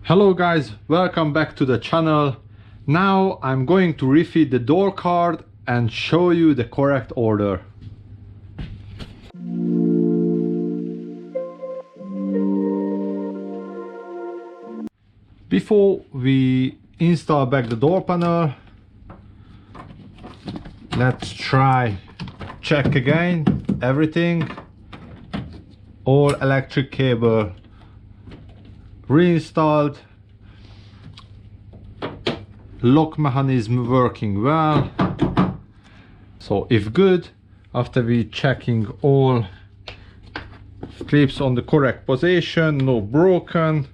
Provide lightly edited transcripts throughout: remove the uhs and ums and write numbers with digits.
Hello guys, welcome back to the channel. Now I'm going to refit the door card and show you the correct order. Before we install back the door panel, let's check again everything. All electric cable reinstalled, lock mechanism working well. So if good, after we checking all clips on the correct position, no broken,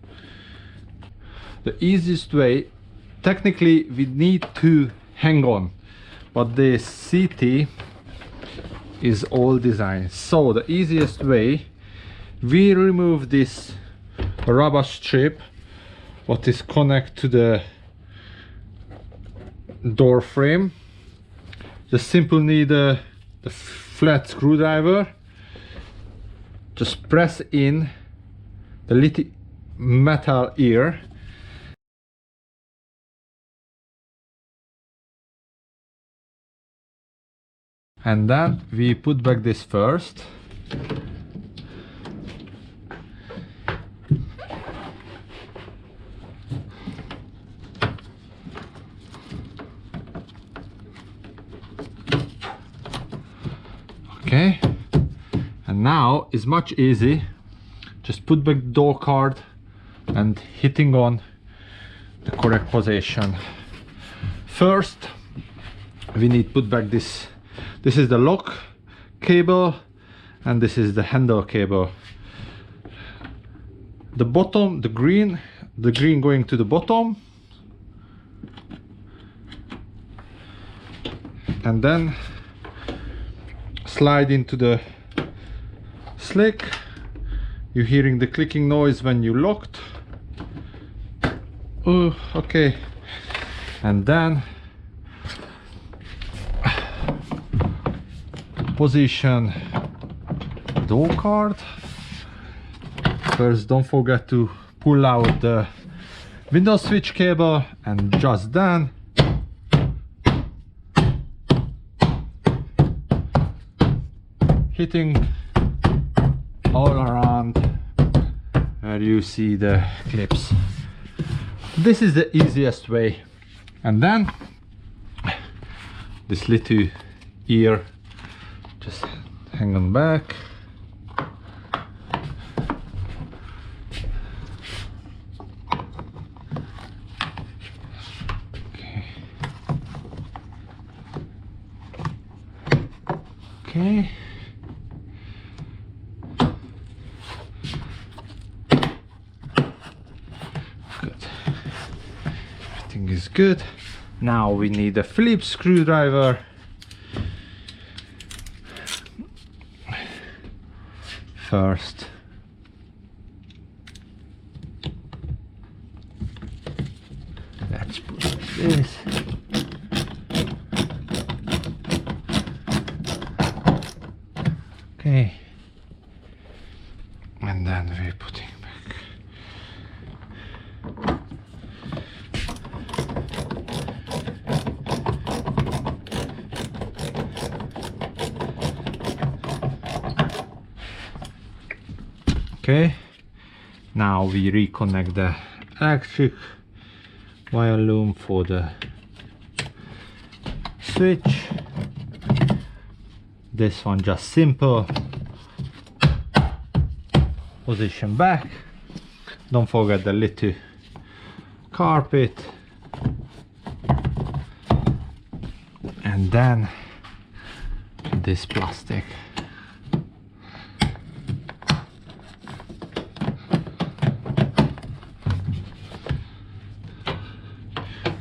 the easiest way, technically we need to hang on, but the CT is all designed. So the easiest way, we remove this rubber strip what is connect to the door frame. Just simply need the flat screwdriver, just press in the little metal ear, and then we put back this first. Okay, and now is much easy. Just put back the door card and hitting on the correct position. First we need to put back this is the lock cable and this is the handle cable. The bottom, the green going to the bottom, and then slide into the slick. You're hearing the clicking noise when you locked. Oh, okay. And then position door card. First, don't forget to pull out the window switch cable, and just then hitting all around where you see the clips. This is the easiest way. And then this little ear, just hang on back. Okay. Is good. Now we need a Phillips screwdriver. First let's put this. Okay, and then we're putting back. Okay, now we reconnect the electric wire loom for the switch. This one just simple. Position back. Don't forget the little carpet. And then this plastic.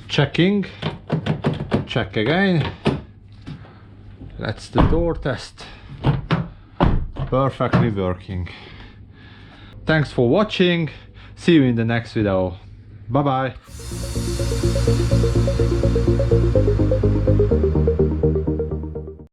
Checking, check again. That's the door test. Perfectly working. Thanks for watching. See you in the next video. Bye bye.